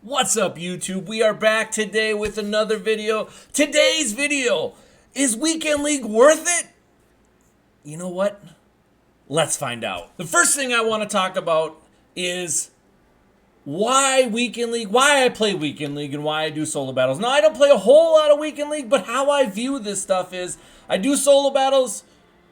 What's up, YouTube? We are back today with another video. Today's video, is Weekend League worth it? You know what? Let's find out. The first thing I want to talk about is why Weekend League, why I play Weekend League, and why I do solo battles. Now, I don't play a whole lot of Weekend League, but how I view this stuff is I do solo battles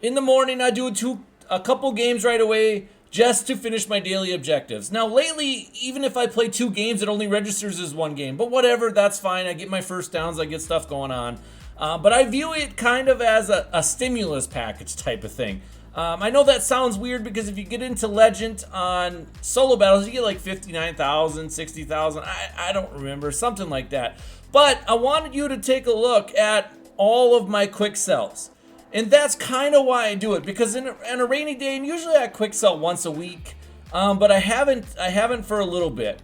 in the morning. I do a couple games right away, just to finish my daily objectives. Now, lately, even if I play 2 games, it only registers as 1 game. But whatever, that's fine. I get my first downs, I get stuff going on. But I view it kind of as a stimulus package type of thing. I know that sounds weird because if you get into Legend on solo battles, you get like 59,000, 60,000. I don't remember, something like that. But I wanted you to take a look at all of my quick sells. And that's kind of why I do it, because in a rainy day, and usually I quick sell once a week, but I haven't for a little bit.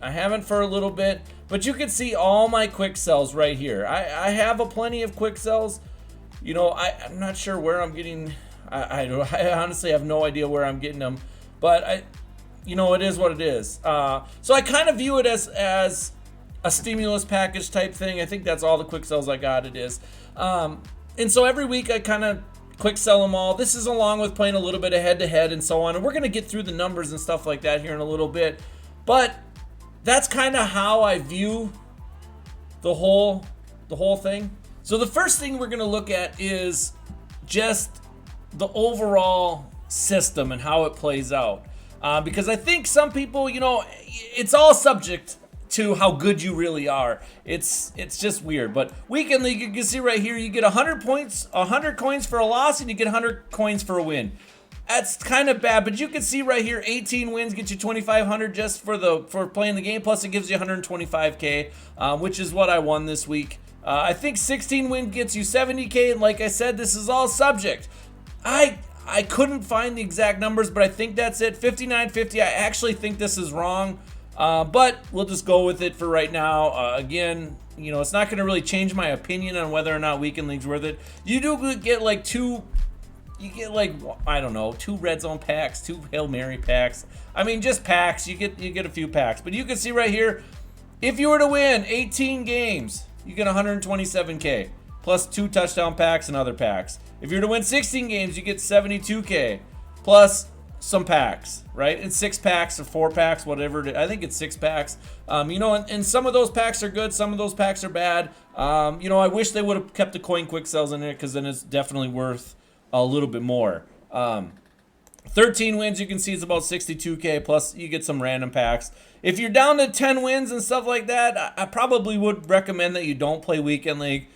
But you can see all my quick sells right here. I have plenty of quick sells. You know, I'm not sure where I'm getting. I honestly have no idea where I'm getting them, but you know, it is what it is. So I kind of view it as a stimulus package type thing. I think that's all the quick sells I got. It is. And so every week I kind of quick sell them all. This is along with playing a little bit of head-to-head and so on. And we're going to get through the numbers and stuff like that here in a little bit. But that's kind of how I view the whole thing. So the first thing we're going to look at is just the overall system and how it plays out. Because I think some people, you know, it's all subject to how good you really are. It's just weird. But Weekend League, you can see right here, you get 100 points, 100 coins for a loss, and you get 100 coins for a win. That's kind of bad, but you can see right here, 18 wins get you 2,500 just for playing the game. Plus, it gives you 125k, which is what I won this week. I think 16 wins gets you 70k, and like I said, this is all subject. I couldn't find the exact numbers, but I think that's it. 59.50. I actually think this is wrong. But we'll just go with it for right now. Again, you know, it's not going to really change my opinion on whether or not Weekend League's worth it. You do get like I don't know, 2 red zone packs, 2 Hail Mary packs. I mean, just packs. You get a few packs. But you can see right here, if you were to win 18 games, you get 127k plus 2 touchdown packs and other packs. If you're to win 16 games, you get 72k plus some packs, right? It's 6 packs or 4 packs, whatever it is. I think it's 6 packs. You know, and some of those packs are good, some of those packs are bad. You know, I wish they would have kept the coin quick sells in it, because then it's definitely worth a little bit more. 13 wins, you can see it's about 62k, plus you get some random packs. If you're down to 10 wins and stuff like that, I probably would recommend that you don't play Weekend League.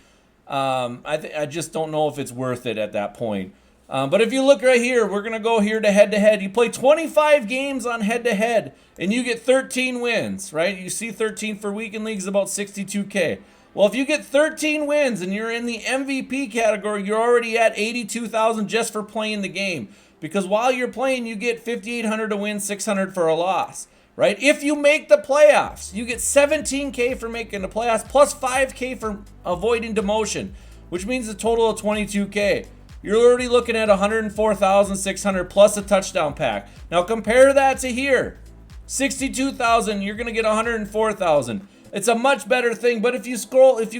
I just don't know if it's worth it at that point. But if you look right here, we're going to go here to head-to-head. You play 25 games on head-to-head, and you get 13 wins, right? You see 13 for Weekend League is about 62k. Well, if you get 13 wins and you're in the MVP category, you're already at 82,000 just for playing the game. Because while you're playing, you get 5,800 to win, 600 for a loss, right? If you make the playoffs, you get 17k for making the playoffs, plus 5k for avoiding demotion, which means a total of 22k. You're already looking at 104,600 plus a touchdown pack. Now compare that to here. 62,000, you're going to get 104,000. It's a much better thing, but if you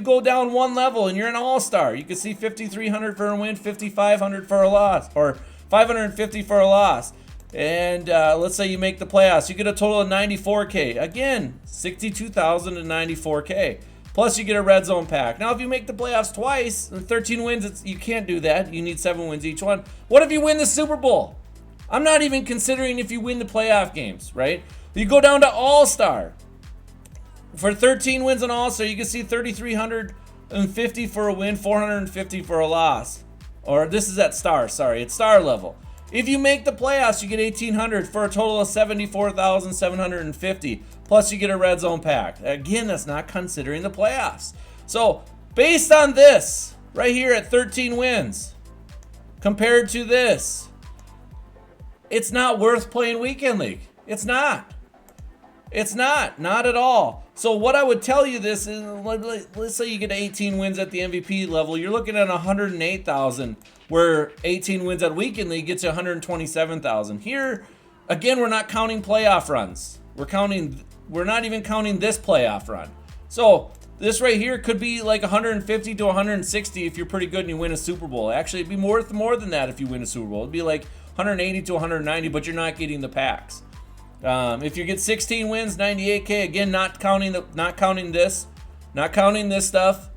go down one level and you're an all-star, you can see 5,300 for a win, 5,500 for a loss, or 550 for a loss. And let's say you make the playoffs, you get a total of 94k. Again, 62,000 to 94k. Plus, you get a red zone pack. Now, if you make the playoffs twice, and 13 wins, you can't do that. You need 7 wins each one. What if you win the Super Bowl? I'm not even considering if you win the playoff games, right? You go down to All-Star. For 13 wins in All-Star, you can see 3,350 for a win, 450 for a loss. Or this is at Star, sorry, it's Star level. If you make the playoffs, you get 1,800 for a total of 74,750. Plus, you get a red zone pack. Again, that's not considering the playoffs. So, based on this, right here at 13 wins, compared to this, it's not worth playing Weekend League. It's not. It's not at all. So what I would tell you this is, let's say you get 18 wins at the MVP level, you're looking at 108,000, where 18 wins at Weekend League gets you 127,000. Here, again, we're not counting playoff runs. We're counting we're not even counting this playoff run. So this right here could be like 150 to 160 if you're pretty good and you win a Super Bowl. Actually, it'd be worth more than that if you win a Super Bowl. It'd be like 180 to 190, but you're not getting the packs. If you get 16 wins, 98K. Again, not counting this stuff,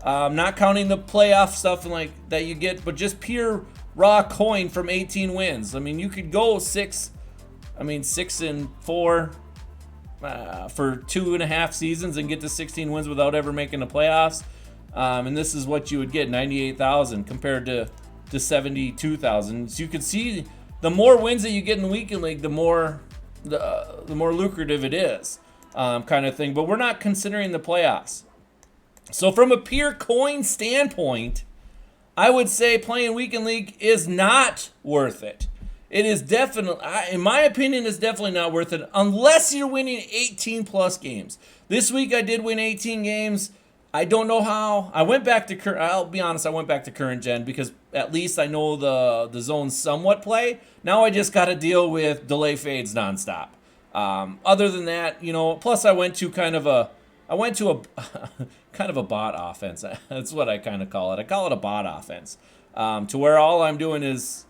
not counting the playoff stuff and like that you get, but just pure raw coin from 18 wins. I mean, you could go 6 and 4 for 2.5 seasons and get to 16 wins without ever making the playoffs. And this is what you would get, 98,000 compared to 72,000. So you can see the more wins that you get in the weekend league, the more lucrative it is, kind of thing. But we're not considering the playoffs. So from a pure coin standpoint, I would say playing weekend league is not worth it. It is definitely, in my opinion, is definitely not worth it unless you're winning 18 plus games. This week I did win 18 games. I don't know how. I went back to I'll be honest, I went back to current gen because at least I know the zones somewhat play. Now I just got to deal with delay fades nonstop. Other than that, plus I went to kind of a kind of a bot offense. That's what I kind of call it. I call it a bot offense. To where all I'm doing is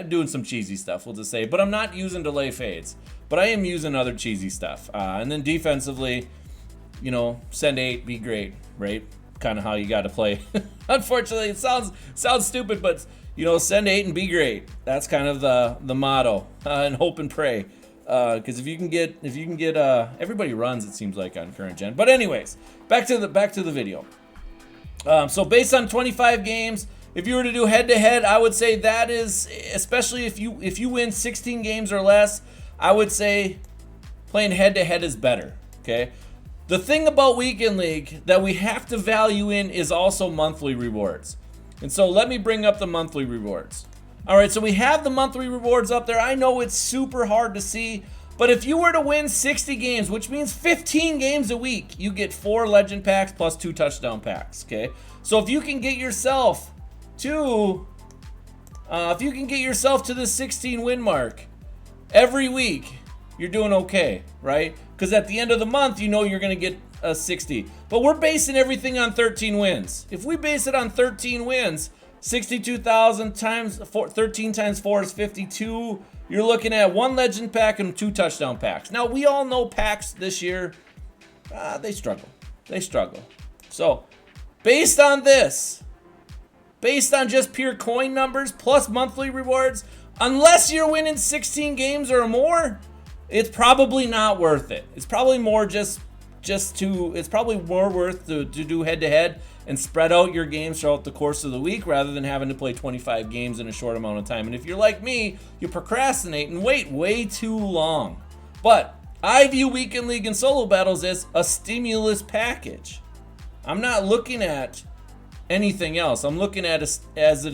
doing some cheesy stuff, we'll just say. But I'm not using delay fades. But I am using other cheesy stuff. And then defensively, send 8, be great, right? Kind of how you got to play. Unfortunately, it sounds stupid, but send 8 and be great. That's kind of the motto. And hope and pray. Because if you can get everybody runs, it seems like, on current gen. But anyways, back to the video. So based on 25 games, if you were to do head-to-head, I would say that is, especially if you win 16 games or less, I would say playing head-to-head is better, okay? The thing about Weekend League that we have to value in is also monthly rewards. And so let me bring up the monthly rewards. All right, so we have the monthly rewards up there. I know it's super hard to see, but if you were to win 60 games, which means 15 games a week, you get 4 legend packs plus 2 touchdown packs, okay? So if you can get yourself to the 16 win mark every week, you're doing okay, right? Because at the end of the month, you're going to get a 60. But we're basing everything on 13 wins. If we base it on 13 wins, 62,000 times 13 times 4 is 52. You're looking at 1 legend pack and 2 touchdown packs. Now, we all know packs this year, they struggle. So, based on this, based on just pure coin numbers plus monthly rewards, unless you're winning 16 games or more, it's probably not worth it. It's probably more it's probably more worth to do head-to-head and spread out your games throughout the course of the week rather than having to play 25 games in a short amount of time. And if you're like me, you procrastinate and wait way too long. But I view Weekend League and Solo Battles as a stimulus package. I'm not looking at anything else. I'm looking at it as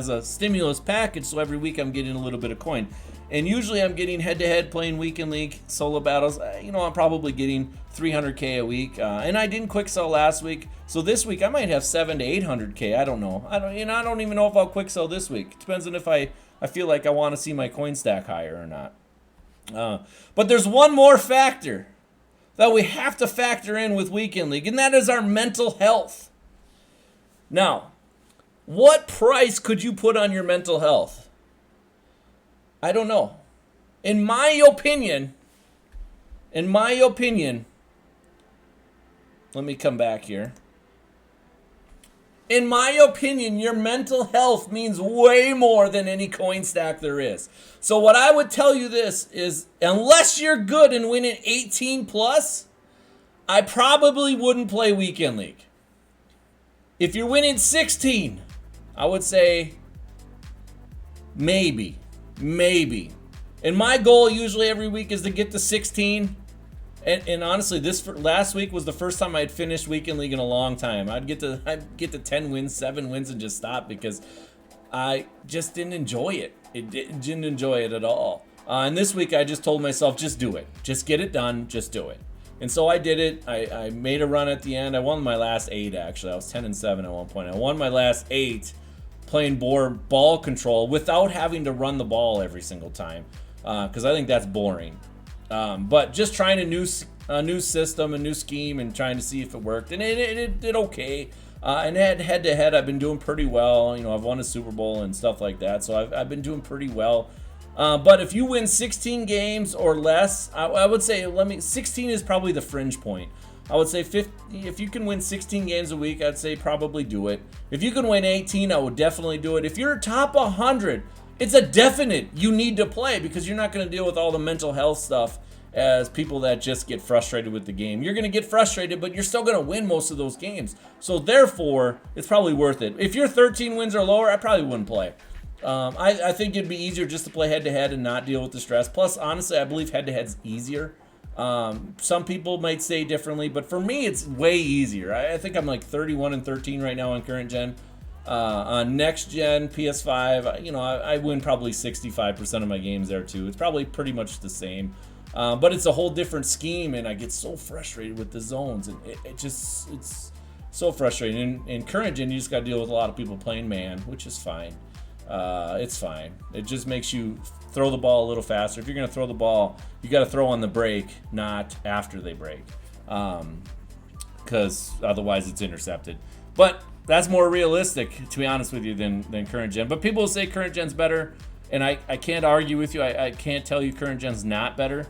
a stimulus package, so every week I'm getting a little bit of coin. And usually I'm getting head-to-head playing Weekend League Solo Battles. I'm probably getting 300K a week. And I didn't quick sell last week, so this week I might have 700 to 800K. I don't know. I don't even know if I'll quick sell this week. It depends on if I feel like I want to see my coin stack higher or not. But there's one more factor that we have to factor in with Weekend League, and that is our mental health. Now, what price could you put on your mental health? I don't know. In my opinion, let me come back here. In my opinion, your mental health means way more than any coin stack there is. So what I would tell you this is, unless you're good and winning 18 plus, I probably wouldn't play Weekend League. If you're winning 16, I would say maybe. And my goal usually every week is to get to 16. And honestly, last week was the first time I'd finished Weekend League in a long time. I'd get to 10 wins, 7 wins, and just stop because I just didn't enjoy it. Didn't enjoy it at all. And this week I just told myself, just do it. Just get it done. Just do it. And so I did it. I made a run at the end. I won my last 8, actually. I was 10-7 at one point. I won my last 8 playing ball control without having to run the ball every single time. because I think that's boring. But just trying a new system, a new scheme, and trying to see if it worked, and it did okay. And head to head, I've been doing pretty well. You know, I've won a Super Bowl and stuff like that, so I've been doing pretty well. But if you win 16 games or less, I would say 16 is probably the fringe point. I would say if you can win 16 games a week, I'd say probably do it. If you can win 18, I would definitely do it. If you're top 100, it's a definite you need to play, because you're not going to deal with all the mental health stuff as people that just get frustrated with the game. You're going to get frustrated, but you're still going to win most of those games. So therefore, it's probably worth it. If you're 13 wins or lower, I probably wouldn't play. I think it'd be easier just to play head-to-head and not deal with the stress. Plus, honestly, I believe head-to-head's easier. Some people might say differently, but for me, it's way easier. I think I'm like 31-13 right now on current gen. On next gen PS5, you know, I win probably 65% of my games there too. It's probably pretty much the same. But it's a whole different scheme, and I get so frustrated with the zones, and it's so frustrating. In current gen, you just got to deal with a lot of people playing man, which is fine. It's fine. It just makes you throw the ball a little faster. If you're going to throw the ball, you got to throw on the break, not after they break, because otherwise it's intercepted. But that's more realistic, to be honest with you, than current gen. But people will say current gen's better, and I can't argue with you. I can't tell you current gen's not better,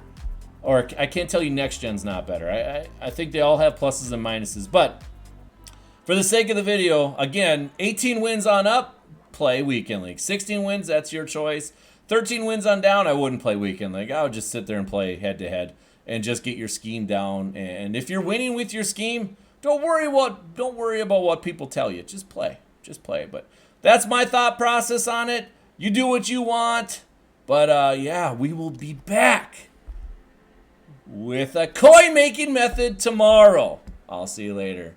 or I can't tell you next gen's not better. I think they all have pluses and minuses. But for the sake of the video, again, 18 wins on up, play Weekend League. 16 wins, that's your choice. 13 wins on down, I wouldn't play Weekend League. I would just sit there and play head-to-head and just get your scheme down. And if you're winning with your scheme, don't worry about what people tell you. Just play. But that's my thought process on it. You do what you want. But yeah, we will be back with a coin making method tomorrow. I'll see you later.